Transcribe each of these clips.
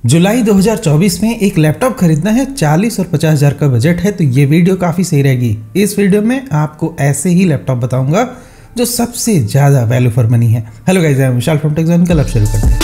जुलाई 2024 में एक लैपटॉप खरीदना है, 40 और 50 हज़ार का बजट है, तो ये वीडियो काफ़ी सही रहेगी। इस वीडियो में आपको ऐसे ही लैपटॉप बताऊंगा जो सबसे ज़्यादा वैल्यू फॉर मनी है। Hello guys, I am Vishal from Techzone. कल अब शुरू करते हैं।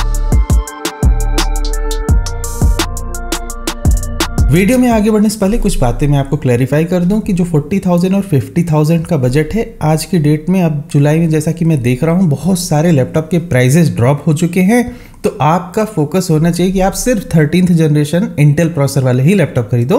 वीडियो में आगे बढ़ने से पहले कुछ बातें मैं आपको क्लैरिफाई कर दूं कि जो 40,000 और 50,000 का बजट है आज की डेट में, अब जुलाई में जैसा कि मैं देख रहा हूं बहुत सारे लैपटॉप के प्राइसेस ड्रॉप हो चुके हैं। तो आपका फोकस होना चाहिए कि आप सिर्फ 13th जनरेशन इंटेल प्रोसेसर वाले ही लैपटॉप खरीदो,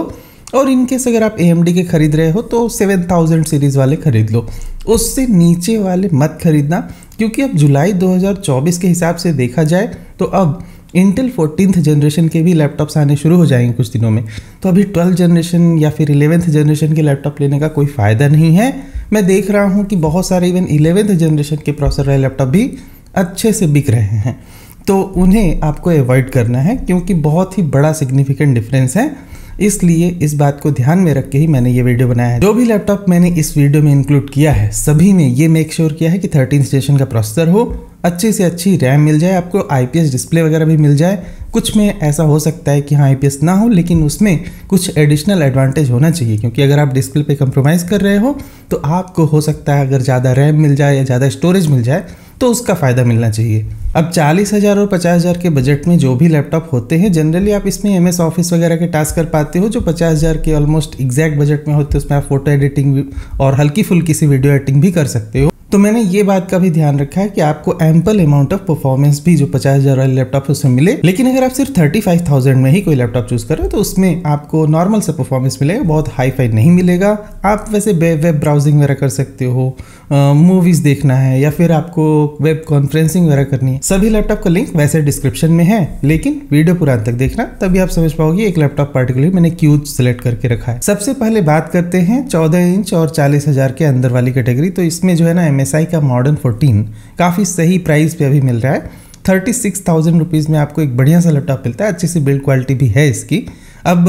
और इनकेस अगर आप AMD के खरीद रहे हो तो 7000 सीरीज वाले खरीद लो, उससे नीचे वाले मत खरीदना। क्योंकि अब जुलाई 2024 के हिसाब से देखा जाए तो अब इंटेल 14th जनरेशन के भी लैपटॉप्स आने शुरू हो जाएंगे कुछ दिनों में। तो अभी 12th जनरेशन या फिर 11th जनरेशन के लैपटॉप लेने का कोई फ़ायदा नहीं है। मैं देख रहा हूँ कि बहुत सारे इवन 11th जनरेशन के प्रोसेसर वाले लैपटॉप भी अच्छे से बिक रहे हैं, तो उन्हें आपको अवॉइड करना है क्योंकि बहुत ही बड़ा सिग्निफिकेंट डिफरेंस है। इसलिए इस बात को ध्यान में रख के ही मैंने ये वीडियो बनाया है। जो भी लैपटॉप मैंने इस वीडियो में इंक्लूड किया है सभी में ये मेक श्योर किया है कि 13th जनरेशन का प्रोसेसर हो, अच्छी से अच्छी रैम मिल जाए, आपको IPS डिस्प्ले वगैरह भी मिल जाए। कुछ में ऐसा हो सकता है कि हाँ IPS ना हो, लेकिन उसमें कुछ एडिशनल एडवांटेज होना चाहिए। क्योंकि अगर आप डिस्प्ले पे कंप्रोमाइज़ कर रहे हो तो आपको हो सकता है अगर ज़्यादा रैम मिल जाए या ज़्यादा स्टोरेज मिल जाए तो उसका फ़ायदा मिलना चाहिए। अब 40,000 और 50,000 के बजट में जो भी लैपटॉप होते हैं जनरली आप इसमें MS ऑफिस वगैरह के टास्क कर पाते हो। जो 50,000 के ऑलमोस्ट एग्जैक्ट बजट में होते हैं उसमें आप फोटो एडिटिंग और हल्की फुल्की सी वीडियो एडिटिंग भी कर सकते हो। तो मैंने ये बात का भी ध्यान रखा है कि आपको एम्पल अमाउंट ऑफ परफॉर्मेंस भी जो 50,000 वाले लैपटॉप है उसमें मिले। लेकिन अगर आप सिर्फ 35,000 में ही कोई लैपटॉप चूज कर रहे हो तो उसमें आपको नॉर्मल सा परफॉर्मेंस मिलेगा, बहुत हाई फाई नहीं मिलेगा। आप वैसे वेब ब्राउजिंग वगैरह कर सकते हो, मूवीज़ देखना है या फिर आपको वेब कॉन्फ्रेंसिंग वगैरह करनी है। सभी लैपटॉप का लिंक वैसे डिस्क्रिप्शन में है, लेकिन वीडियो पूरा अंत तक देखना, तभी आप समझ पाओगे एक लैपटॉप पार्टिकुलरली मैंने क्यों सिलेक्ट करके रखा है। सबसे पहले बात करते हैं 14 इंच और 40,000 के अंदर वाली कैटेगरी। तो इसमें जो है ना MSI का मॉडर्न 14 काफ़ी सही प्राइस पे अभी मिल रहा है। 36,000 रुपीज़ में आपको एक बढ़िया सा लैपटॉप मिलता है, अच्छी सी बिल्ड क्वालिटी भी है इसकी। अब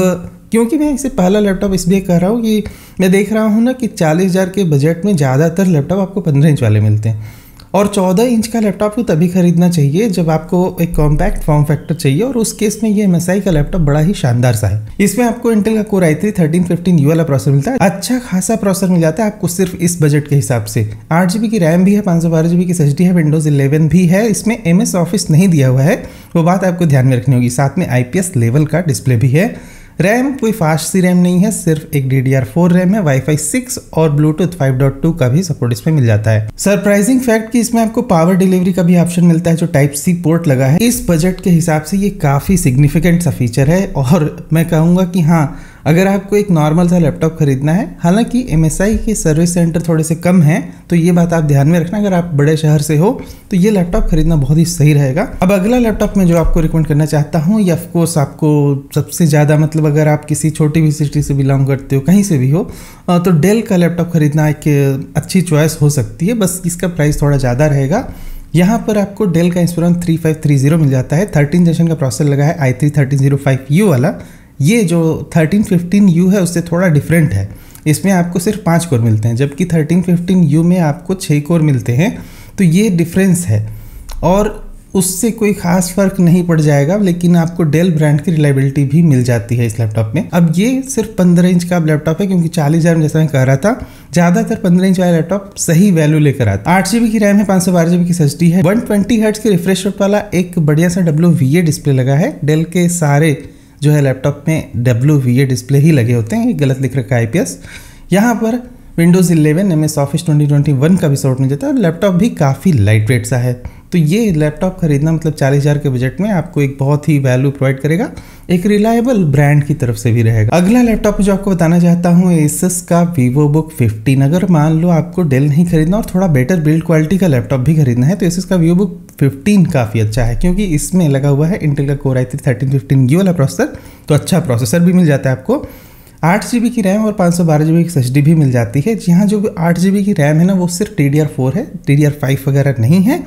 क्योंकि मैं इसे पहला लैपटॉप इसलिए कह रहा हूँ कि मैं देख रहा हूँ ना कि 40,000 के बजट में ज़्यादातर लैपटॉप आपको 15 इंच वाले मिलते हैं, और 14 इंच का लैपटॉप को तभी खरीदना चाहिए जब आपको एक कॉम्पैक्ट फॉर्म फैक्टर चाहिए, और उस केस में ये MSI का लैपटॉप बड़ा ही शानदार सा है। इसमें आपको इंटेल का कोर i3 1315U वाला प्रोसेसर मिलता है, अच्छा खासा प्रोसेसर मिल जाता है आपको सिर्फ इस बजट के हिसाब से। 8GB की रैम भी है, 512GB की SSD है, Windows 11 भी है। इसमें MS ऑफिस नहीं दिया हुआ है, वो बात आपको ध्यान में रखनी होगी। साथ में IPS लेवल का डिस्प्ले भी है। रैम कोई फास्ट सी रैम नहीं है, सिर्फ एक DDR4 रैम है। Wi-Fi 6 और Bluetooth 5.2 का भी सपोर्ट इसमें मिल जाता है। सरप्राइजिंग फैक्ट कि इसमें आपको पावर डिलीवरी का भी ऑप्शन मिलता है जो Type-C पोर्ट लगा है। इस बजट के हिसाब से ये काफ़ी सिग्निफिकेंट सा फीचर है, और मैं कहूँगा कि हाँ अगर आपको एक नॉर्मल सा लैपटॉप खरीदना है, हालांकि MSI के सर्विस सेंटर थोड़े से कम हैं, तो ये बात आप ध्यान में रखना। अगर आप बड़े शहर से हो तो ये लैपटॉप खरीदना बहुत ही सही रहेगा। अब अगला लैपटॉप मैं जो आपको रिकमेंड करना चाहता हूँ, या ऑफकोर्स आपको सबसे ज़्यादा मतलब अगर आप किसी छोटी भी सिटी से बिलोंग करते हो, कहीं से भी हो, तो डेल का लैपटॉप खरीदना एक अच्छी चॉइस हो सकती है। बस इसका प्राइस थोड़ा ज़्यादा रहेगा। यहाँ पर आपको डेल का इंस्पिरॉन 3530 मिल जाता है। 13 जनरेशन का प्रोसेसर लगा है i3 1305U वाला। ये जो 1315U है उससे थोड़ा डिफरेंट है, इसमें आपको सिर्फ 5 कोर मिलते हैं, जबकि 1315U में आपको 6 कोर मिलते हैं। तो ये डिफरेंस है, और उससे कोई खास फर्क नहीं पड़ जाएगा, लेकिन आपको डेल ब्रांड की रिलायबिलिटी भी मिल जाती है इस लैपटॉप में। अब ये सिर्फ 15 इंच का लैपटॉप है, क्योंकि 40,000 में जैसा मैं कह रहा था ज़्यादातर 15 इंच वाला लैपटॉप सही वैल्यू लेकर आता है। 8GB की रैम है, 512GB की SSD है, 120 हर्ट्ज के रिफ्रेश रेट वाला एक बढ़िया सा WVA डिस्प्ले लगा है। डेल के सारे जो है लैपटॉप में WVA डिस्प्ले ही लगे होते हैं, गलत लिख रखा है IPS। यहाँ पर Windows 11 MS ऑफिस 2021 का भी सपोर्ट मिल जाता है। लैपटॉप भी काफ़ी लाइट वेट सा है, तो ये लैपटॉप खरीदना मतलब 40,000 के बजट में आपको एक बहुत ही वैल्यू प्रोवाइड करेगा, एक रिलायबल ब्रांड की तरफ से भी रहेगा। अगला लैपटॉप जो आपको बताना चाहता हूँ Asus का VivoBook 15। अगर मान लो आपको डेल नहीं खरीदना और थोड़ा बेटर बिल्ड क्वालिटी का लैपटॉप भी खरीदना है तो Asus का VivoBook 15 काफ़ी अच्छा है, क्योंकि इसमें लगा हुआ है इंटेल का कोर i3 1315U वाला प्रोसेसर। तो अच्छा प्रोसेसर भी मिल जाता है आपको। 8GB की रैम और 512GB की SSD भी मिल जाती है। यहाँ जो 8GB की रैम है ना वो सिर्फ DDR4 है, DDR5 वगैरह नहीं है।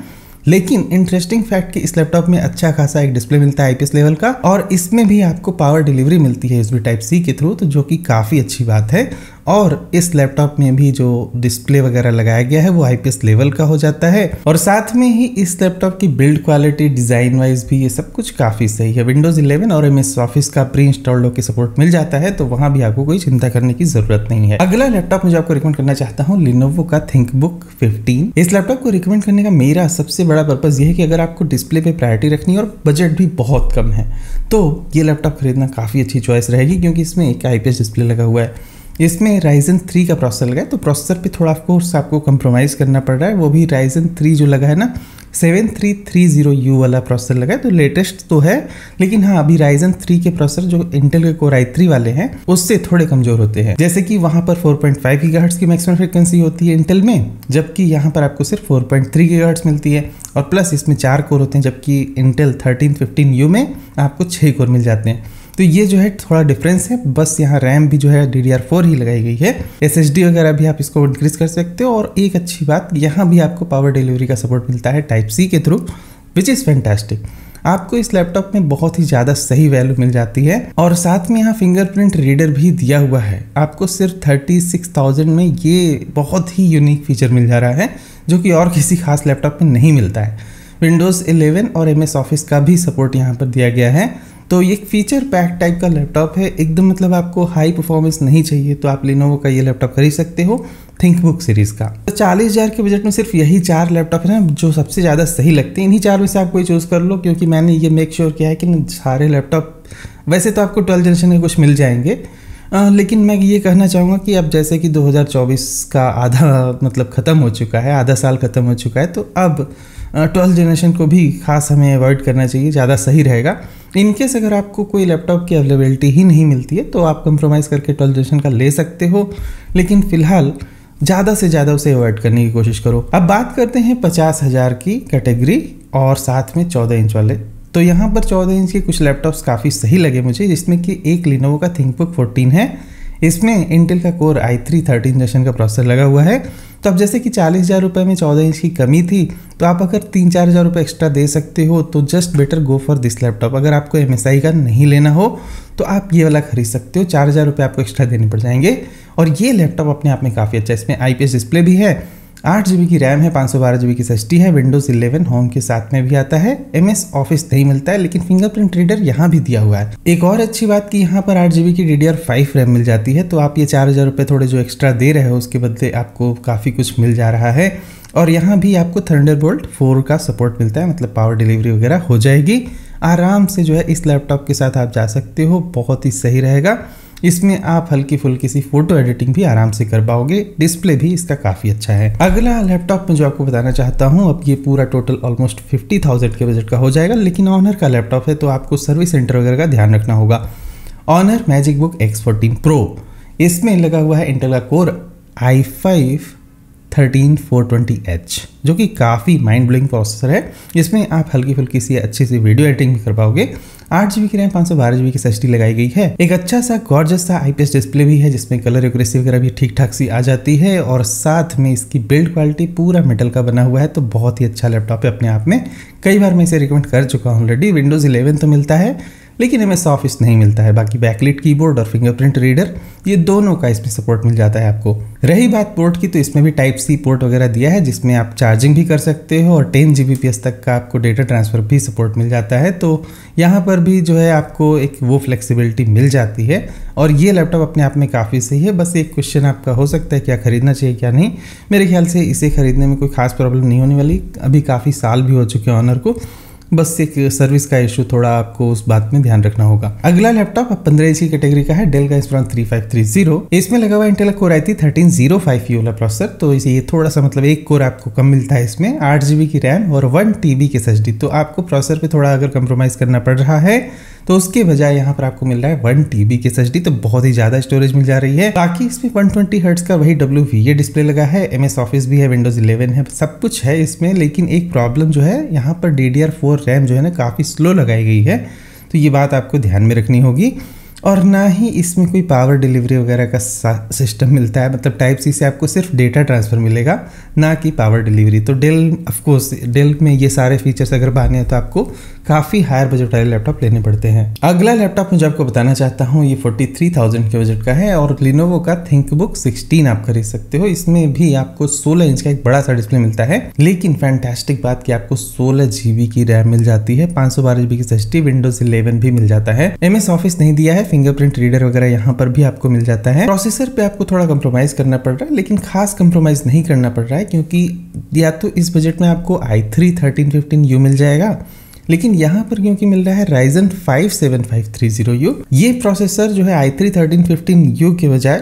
लेकिन इंटरेस्टिंग फैक्ट कि इस लैपटॉप में अच्छा खासा एक डिस्प्ले मिलता है IPS लेवल का, और इसमें भी आपको पावर डिलीवरी मिलती है USB Type-C के थ्रू, तो जो कि काफ़ी अच्छी बात है। और इस लैपटॉप में भी जो डिस्प्ले वगैरह लगाया गया है वो IPS लेवल का हो जाता है। और साथ में ही इस लैपटॉप की बिल्ड क्वालिटी, डिजाइन वाइज भी ये सब कुछ काफी सही है। विंडोज 11 और MS ऑफिस का प्री इंस्टॉल्ड होकर सपोर्ट मिल जाता है, तो वहां भी आपको कोई चिंता करने की जरूरत नहीं है। अगला लैपटॉप मुझे आपको रिकमेंड करना चाहता हूँ Lenovo का ThinkBook 15। इस लैपटॉप को रिकमेंड करने का मेरा सबसे बड़ा पर्पज ये है कि अगर आपको डिस्प्ले पे प्रायोरिटी रखनी है और बजट भी बहुत कम है तो ये लैपटॉप खरीदना काफ़ी अच्छी चॉइस रहेगी, क्योंकि इसमें एक IPS डिस्प्ले लगा हुआ है। इसमें Ryzen 3 का प्रोसेसर लगा है, तो प्रोसेसर पे थोड़ा ऑफकोर्स आपको कंप्रोमाइज़ करना पड़ रहा है। वो भी Ryzen 3 जो लगा है ना 7330U वाला प्रोसेसर लगा है, तो लेटेस्ट तो है, लेकिन हाँ अभी Ryzen 3 के प्रोसेसर जो इंटेल के Core i3 वाले हैं उससे थोड़े कमजोर होते हैं। जैसे कि वहाँ पर 4.5 GHz की मैक्सिमम फ्रिक्वेंसी होती है इंटेल में, जबकि यहाँ पर आपको सिर्फ 4.3 GHz मिलती है। और प्लस इसमें 4 कोर होते हैं, जबकि इंटेल 1315U में आपको 6 कोर मिल जाते हैं। तो ये जो है थोड़ा डिफरेंस है, बस यहाँ रैम भी जो है DDR4 ही लगाई गई है। SSD वगैरह भी आप इसको इंक्रीज कर सकते हो। और एक अच्छी बात, यहाँ भी आपको पावर डिलीवरी का सपोर्ट मिलता है Type-C के थ्रू, विच इज़ फैंटास्टिक। आपको इस लैपटॉप में बहुत ही ज़्यादा सही वैल्यू मिल जाती है। और साथ में यहाँ फिंगरप्रिंट रीडर भी दिया हुआ है। आपको सिर्फ 36,000 में ये बहुत ही यूनिक फीचर मिल जा रहा है, जो कि और किसी खास लैपटॉप में नहीं मिलता है। विंडोज़ 11 और MS ऑफिस का भी सपोर्ट यहाँ पर दिया गया है। तो ये फीचर पैक टाइप का लैपटॉप है एकदम, मतलब आपको हाई परफॉर्मेंस नहीं चाहिए तो आप Lenovo का ये लैपटॉप खरीद सकते हो ThinkBook सीरीज़ का। तो 40,000 के बजट में सिर्फ यही 4 लैपटॉप है ना जो सबसे ज़्यादा सही लगते हैं। इन्हीं 4 में से आप कोई चूज़ कर लो, क्योंकि मैंने ये मेक श्योर किया है कि सारे लैपटॉप वैसे तो आपको 12th जनरेशन के कुछ मिल जाएंगे, लेकिन मैं ये कहना चाहूँगा कि अब जैसे कि 2024 का आधा मतलब ख़त्म हो चुका है, आधा साल ख़त्म हो चुका है, तो अब 12th जनरेशन को भी खास हमें अवॉइड करना चाहिए, ज़्यादा सही रहेगा। इनकेस अगर आपको कोई लैपटॉप की अवेलेबिलिटी ही नहीं मिलती है तो आप कंप्रोमाइज़ करके 12th जनरेशन का ले सकते हो, लेकिन फ़िलहाल ज़्यादा से ज़्यादा उसे अवॉइड करने की कोशिश करो। अब बात करते हैं 50,000 की कैटेगरी और साथ में 14 इंच वाले। तो यहाँ पर 14 इंच के कुछ लैपटॉप्स काफ़ी सही लगे मुझे, जिसमें कि एक Lenovo का ThinkBook 14 है। इसमें इंटेल का Core i3 13 जनरेशन का प्रोसेसर लगा हुआ है। तो अब जैसे कि 40,000 रुपये में 14 इंच की कमी थी, तो आप अगर 3-4 हज़ार रुपये एक्स्ट्रा दे सकते हो तो just better go for this laptop. अगर आपको MSI का नहीं लेना हो तो आप ये वाला खरीद सकते हो, 4,000 रुपये आपको एक्स्ट्रा देने पड़ जाएंगे। और ये लैपटॉप अपने आप में काफ़ी अच्छा है। इसमें IPS डिस्प्ले भी है, 8 GB की रैम है, 512 GB की SSD है, विंडोज़ 11 होम के साथ में भी आता है। MS ऑफिस नहीं मिलता है, लेकिन फिंगरप्रिंट रीडर यहाँ भी दिया हुआ है। एक और अच्छी बात कि यहाँ पर 8 GB की DDR5 रैम मिल जाती है, तो आप ये 4,000 रुपये थोड़े जो एक्स्ट्रा दे रहे हो उसके बदले आपको काफ़ी कुछ मिल जा रहा है। और यहाँ भी आपको थंडरबोल्ट 4 का सपोर्ट मिलता है, मतलब पावर डिलीवरी वगैरह हो जाएगी। आराम से जो है इस लैपटॉप के साथ आप जा सकते हो, बहुत ही सही रहेगा। इसमें आप हल्की फुल्की सी फोटो एडिटिंग भी आराम से कर पाओगे। डिस्प्ले भी इसका काफ़ी अच्छा है। अगला लैपटॉप में जो आपको बताना चाहता हूँ, अब ये पूरा टोटल ऑलमोस्ट 50,000 के बजट का हो जाएगा, लेकिन ऑनर का लैपटॉप है तो आपको सर्विस सेंटर वगैरह का ध्यान रखना होगा। ऑनर मैजिकबुक X14 Pro, इसमें लगा हुआ है इंटेल का Core i5 13420H, जो कि काफ़ी माइंड ब्लोइंग प्रोसेसर है। इसमें आप हल्की फुल्की सी अच्छी सी वीडियो एडिटिंग भी कर पाओगे। 8 GB की रैम, 512 GB की SSD लगाई गई है। एक अच्छा सा गॉर्जस सा IPS डिस्प्ले भी है, जिसमें कलर एक्यूरेसी वगैरह भी ठीक ठाक सी आ जाती है। और साथ में इसकी बिल्ड क्वालिटी पूरा मेटल का बना हुआ है, तो बहुत ही अच्छा लैपटॉप है अपने आप में। कई बार मैं इसे रिकमेंड कर चुका हूँ ऑलरेडी। विंडोज़ 11 तो मिलता है, लेकिन MS ऑफिस नहीं मिलता है। बाकी बैकलिट कीबोर्ड और फिंगरप्रिंट रीडर, ये दोनों का इसमें सपोर्ट मिल जाता है आपको। रही बात पोर्ट की, तो इसमें भी Type-C पोर्ट वगैरह दिया है, जिसमें आप चार्जिंग भी कर सकते हो और 10 Gbps तक का आपको डेटा ट्रांसफ़र भी सपोर्ट मिल जाता है। तो यहाँ पर भी जो है आपको एक वो फ्लेक्सिबिलिटी मिल जाती है। और ये लैपटॉप अपने आप में काफ़ी सही है। बस एक क्वेश्चन आपका हो सकता है क्या खरीदना चाहिए क्या नहीं। मेरे ख्याल से इसे खरीदने में कोई खास प्रॉब्लम नहीं होने वाली। अभी काफ़ी साल भी हो चुके हैं ऑनर को, बस एक सर्विस का इशू थोड़ा आपको उस बात में ध्यान रखना होगा। अगला लैपटॉप 15 इंच की कैटेगरी का है, डेल का Inspiron 3530। इसमें लगा हुआ इंटेल Core i3 1305U वाला प्रोसेसर। तो इसे ये थोड़ा सा मतलब एक कोर आपको कम मिलता है इसमें। 8 GB की रैम और 1 TB की SSD। तो आपको प्रोसेसर पे थोड़ा अगर कंप्रोमाइज़ करना पड़ रहा है तो उसके बजाय यहाँ पर आपको मिल रहा है 1 TB की SSD, तो बहुत ही ज़्यादा स्टोरेज मिल जा रही है। बाकी इसमें 120 हर्ट्ज का वही WVA डिस्प्ले लगा है, MS ऑफिस भी है, विंडोज़ 11 है, सब कुछ है इसमें। लेकिन एक प्रॉब्लम जो है, यहाँ पर DDR4 रैम जो है ना काफ़ी स्लो लगाई गई है, तो ये बात आपको ध्यान में रखनी होगी। और ना ही इसमें कोई पावर डिलीवरी वगैरह का सिस्टम मिलता है, मतलब Type-C से आपको सिर्फ डेटा ट्रांसफ़र मिलेगा, ना कि पावर डिलीवरी। तो डेल ऑफकोर्स, डेल में ये सारे फीचर्स अगर पाने हैं तो आपको काफ़ी हायर बजट वाले लैपटॉप लेने पड़ते हैं। अगला लैपटॉप मुझे आपको बताना चाहता हूँ, ये 43,000 के बजट का है और Lenovo का थिंकबुक 16 आप खरीद सकते हो। इसमें भी आपको 16 इंच का एक बड़ा सा डिस्प्ले मिलता है, लेकिन फैंटास्टिक बात कि आपको 16 GB की रैम मिल जाती है, 512 GB की SSD, विंडोज 11 भी मिल जाता है। MS ऑफिस नहीं दिया है, फिंगरप्रिंट रीडर वगैरह यहाँ पर भी आपको मिल जाता है। प्रोसेसर पे आपको थोड़ा कंप्रोमाइज करना पड़ रहा है, लेकिन खास कंप्रोमाइज नहीं करना पड़ रहा है, क्योंकि या तो इस बजट में आपको i3 1315U मिल जाएगा, लेकिन यहाँ पर क्योंकि मिल रहा है Ryzen 5 7530U, ये प्रोसेसर जो है i3 1315U के बजाय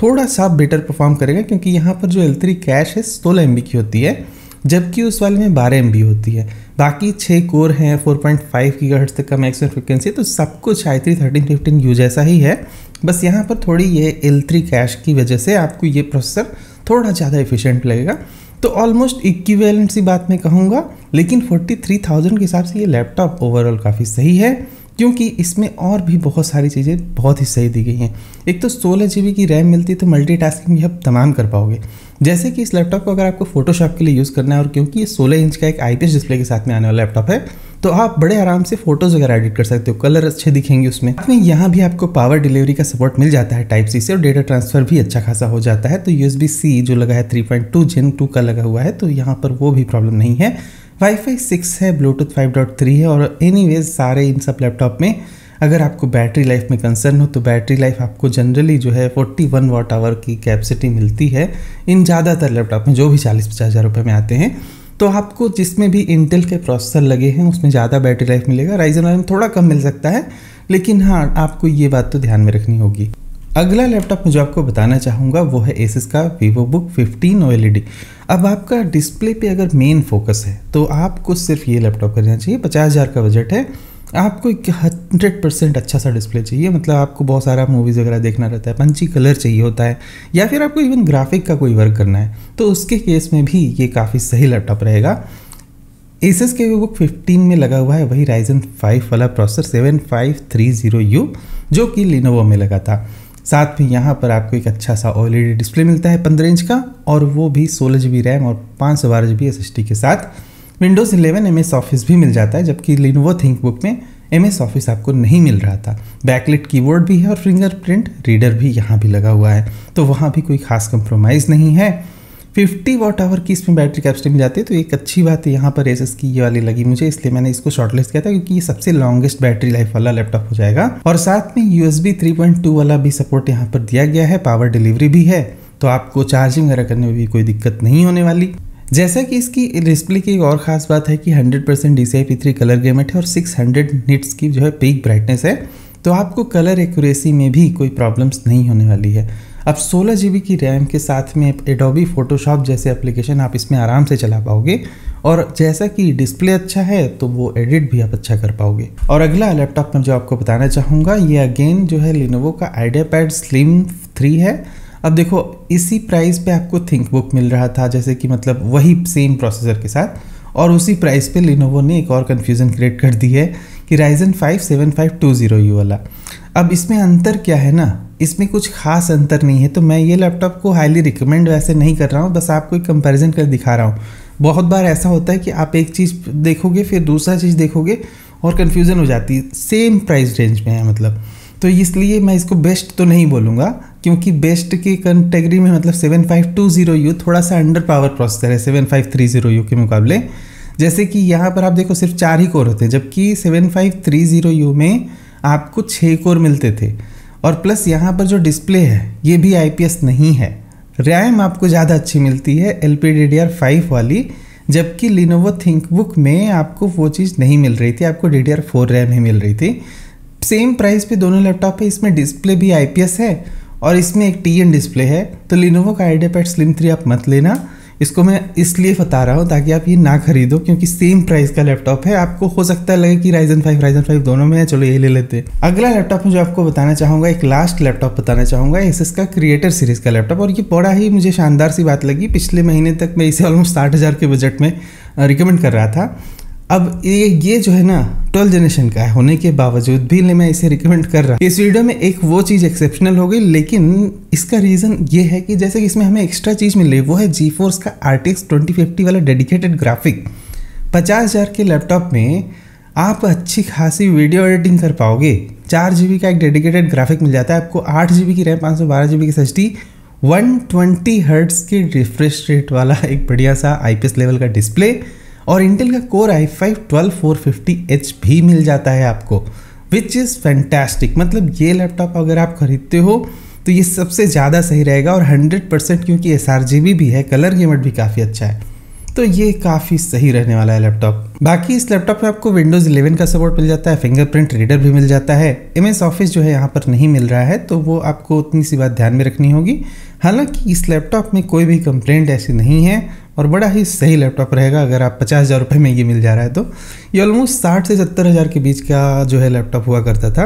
थोड़ा सा बेटर परफॉर्म करेगा, क्योंकि यहाँ पर जो L3 कैश है 16 MB की होती है, जबकि उस वाले में 12 MB होती है। बाकी 6 कोर हैं, 4.5 GHz तक का मैक्सिमम फ्रिक्वेंसी, तो सब कुछ i3 1315U जैसा ही है। बस यहाँ पर थोड़ी ये L3 कैश की वजह से आपको ये प्रोसेसर थोड़ा ज़्यादा एफिशिएंट लगेगा। तो ऑलमोस्ट इक्विवेलेंट सी बात मैं कहूँगा, लेकिन 43,000 के हिसाब से ये लैपटॉप ओवरऑल काफ़ी सही है, क्योंकि इसमें और भी बहुत सारी चीज़ें बहुत ही सही दी गई हैं। एक तो 16 GB की रैम मिलती है, तो मल्टीटास्किंग भी आप तमाम कर पाओगे। जैसे कि इस लैपटॉप को अगर आपको फोटोशॉप के लिए यूज़ करना है, और क्योंकि ये 16 इंच का एक IPS डिस्प्ले के साथ में आने वाला लैपटॉप है, तो आप बड़े आराम से फोटोज़ वगैरह एडिट कर सकते हो, कलर अच्छे दिखेंगे उसमें। यहाँ भी आपको पावर डिलीवरी का सपोर्ट मिल जाता है Type-C से, और डेटा ट्रांसफ़र भी अच्छा खासा हो जाता है। तो USB-C जो लगा है 3.2 Gen 2 का लगा हुआ है, तो यहाँ पर वो भी प्रॉब्लम नहीं है। Wi-Fi 6 है, Bluetooth 5.3 है, और एनीवेज सारे इन सब लैपटॉप में अगर आपको बैटरी लाइफ में कंसर्न हो, तो बैटरी लाइफ आपको जनरली जो है 41 Wh की कैपेसिटी मिलती है इन ज़्यादातर लैपटॉप में, जो भी 40-50 हज़ार रुपये में आते हैं। तो आपको जिसमें भी इंटेल के प्रोसेसर लगे हैं उसमें ज़्यादा बैटरी लाइफ मिलेगा, Ryzen वाले में थोड़ा कम मिल सकता है, लेकिन हाँ, आपको ये बात तो ध्यान में रखनी होगी। अगला लैपटॉप मैं जो आपको बताना चाहूँगा वो है Asus का VivoBook 15 OLED। अब आपका डिस्प्ले पे अगर मेन फोकस है तो आपको सिर्फ ये लैपटॉप करना चाहिए। 50,000 का बजट है, आपको 100% अच्छा सा डिस्प्ले चाहिए, मतलब आपको बहुत सारा मूवीज़ वगैरह देखना रहता है, पंची कलर चाहिए होता है, या फिर आपको इवन ग्राफिक का कोई वर्क करना है, तो उसके केस में भी ये काफ़ी सही लैपटॉप रहेगा। Asus के VivoBook 15 में लगा हुआ है वही Ryzen 5 वाला प्रोसेसर 7530U, जो कि Lenovo में लगा था। साथ में यहाँ पर आपको एक अच्छा सा OLED डिस्प्ले मिलता है 15 इंच का, और वो भी 16 GB रैम और 512 GB SSD के साथ। विंडोज़ 11 MS ऑफिस भी मिल जाता है, जबकि Lenovo थिंकबुक में MS ऑफिस आपको नहीं मिल रहा था। बैकलिट कीबोर्ड भी है और फिंगरप्रिंट रीडर भी यहाँ भी लगा हुआ है, तो वहाँ भी कोई खास कंप्रोमाइज़ नहीं है। 50 Wh की इसमें बैटरी कैपेसिटी मिल जाती है, तो एक अच्छी बात है यहाँ पर Asus की ये वाली लगी मुझे, इसलिए मैंने इसको शॉर्टलिस्ट किया था, क्योंकि ये सबसे लॉन्गेस्ट बैटरी लाइफ वाला लैपटॉप हो जाएगा। और साथ में USB 3.2 वाला भी सपोर्ट यहाँ पर दिया गया है, पावर डिलीवरी भी है, तो आपको चार्जिंग वगैरह करने में भी कोई दिक्कत नहीं होने वाली। जैसा कि इसकी डिस्प्ले की एक और ख़ास बात है कि 100% DCI-P3 कलर गेमेट है और 600 निट्स की जो है पीक ब्राइटनेस है, तो आपको कलर एक्यूरेसी में भी कोई प्रॉब्लम्स नहीं होने वाली है। अब 16 GB की रैम के साथ में Adobe Photoshop जैसे एप्लीकेशन आप इसमें आराम से चला पाओगे, और जैसा कि डिस्प्ले अच्छा है तो वो एडिट भी आप अच्छा कर पाओगे। और अगला लैपटॉप में जो आपको बताना चाहूँगा, ये अगेन जो है Lenovo का IdeaPad Slim 3 है। अब देखो, इसी प्राइस पे आपको थिंकबुक मिल रहा था, जैसे कि मतलब वही सेम प्रोसेसर के साथ, और उसी प्राइस पे Lenovo ने एक और कन्फ्यूज़न क्रिएट कर दी है कि Ryzen 5 7520U वाला। अब इसमें अंतर क्या है ना, इसमें कुछ खास अंतर नहीं है, तो मैं ये लैपटॉप को हाईली रिकमेंड वैसे नहीं कर रहा हूँ, बस आपको एक कंपैरिजन कर दिखा रहा हूँ। बहुत बार ऐसा होता है कि आप एक चीज़ देखोगे फिर दूसरा चीज़ देखोगे और कन्फ्यूज़न हो जाती है, सेम प्राइस रेंज में है मतलब, तो इसलिए मैं इसको बेस्ट तो नहीं बोलूँगा, क्योंकि बेस्ट की कैटेगरी में मतलब 7520U थोड़ा सा अंडर पावर प्रोसेसर है 7530U के मुकाबले। जैसे कि यहाँ पर आप देखो सिर्फ 4 ही कोर होते हैं, जबकि 7530U में आपको 6 कोर मिलते थे, और प्लस यहाँ पर जो डिस्प्ले है ये भी IPS नहीं है। रैम आपको ज़्यादा अच्छी मिलती है LPDDR5 वाली, जबकि Lenovo थिंकबुक में आपको वो चीज़ नहीं मिल रही थी, आपको DDR4 रैम ही मिल रही थी। सेम प्राइस पे दोनों लैपटॉप है, इसमें डिस्प्ले भी IPS है और इसमें एक TN डिस्प्ले है। तो Lenovo का IdeaPad Slim 3 आप मत लेना, इसको मैं इसलिए बता रहा हूँ ताकि आप ये ना खरीदो, क्योंकि सेम प्राइस का लैपटॉप है। आपको हो सकता है लगे कि Ryzen 5 दोनों में है, चलो ये ले लेते हैं। अगला लैपटॉप में जो आपको बताना चाहूँगा, एक लास्ट लैपटॉप बताना चाहूँगा, Asus का क्रिएटर सीरीज़ का लैपटॉप, और ये बड़ा ही मुझे शानदार सी बात लगी। पिछले महीने तक मैं इसे ऑलमोस्ट 60,000 के बजट में रिकमेंड कर रहा था। अब ये जो है ना 12 जनरेशन का होने के बावजूद भी मैं इसे रिकमेंड कर रहा हूँ। इस वीडियो में एक वो चीज़ एक्सेप्शनल हो गई, लेकिन इसका रीज़न ये है कि जैसे कि इसमें हमें एक्स्ट्रा चीज़ मिल रही है, वो है GeForce का RTX 2050 वाला डेडिकेटेड ग्राफिक। 50,000 के लैपटॉप में आप अच्छी खासी वीडियो एडिटिंग कर पाओगे। 4 GB का एक डेडिकेटेड ग्राफिक मिल जाता है आपको, 8 GB की रैम, 512 GB की SSD, 120 हर्ट्ज की रिफ्रेश रेट वाला एक बढ़िया सा IPS लेवल का डिस्प्ले और इंटेल का कोर i5-12450H भी मिल जाता है आपको, विच इज़ फैंटास्टिक। मतलब ये लैपटॉप अगर आप खरीदते हो तो ये सबसे ज़्यादा सही रहेगा और 100% क्योंकि sRGB भी है, कलर गेमेट भी काफ़ी अच्छा है, तो ये काफ़ी सही रहने वाला है लैपटॉप। बाकी इस लैपटॉप में आपको Windows 11 का सपोर्ट मिल जाता है, फिंगरप्रिंट रीडर भी मिल जाता है। MS ऑफिस जो है यहाँ पर नहीं मिल रहा है, तो वो आपको उतनी सी बात ध्यान में रखनी होगी। हालांकि इस लैपटॉप में कोई भी कंप्लेंट ऐसी नहीं है और बड़ा ही सही लैपटॉप रहेगा। अगर आप 50,000 रुपये में ये मिल जा रहा है तो ये ऑलमोस्ट 60 से 70 हज़ार के बीच का जो है लैपटॉप हुआ करता था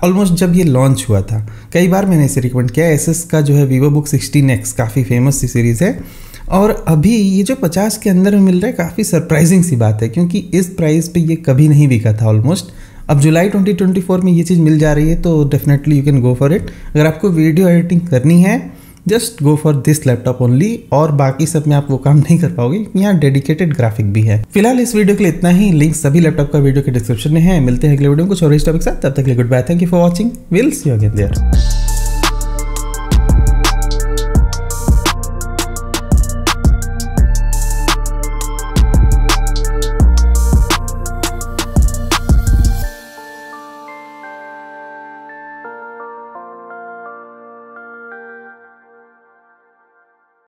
ऑलमोस्ट जब ये लॉन्च हुआ था। कई बार मैंने इसे रिकमेंड किया। एसएस का जो है VivoBook 16X काफ़ी फेमस सी सीरीज़ है और अभी ये जो 50 के अंदर में मिल रहा है काफ़ी सरप्राइजिंग सी बात है, क्योंकि इस प्राइस पे ये कभी नहीं बिका था ऑलमोस्ट। अब जुलाई 2024 में ये चीज़ मिल जा रही है तो definitely you can go for it. अगर आपको वीडियो एडिटिंग करनी है just go for this laptop only, और बाकी सब में आप वो काम नहीं कर पाओगे, यहाँ डेडिकेटेड ग्राफिक भी है। फिलहाल इस वीडियो के लिए इतना ही। लिंक सभी लैपटॉप का वीडियो के डिस्क्रिप्शन में है। मिलते हैं अगले वीडियो में कुछ और इस टॉपिक के साथ। तब तक के लिए goodbye, thank you for watching, will see you again there.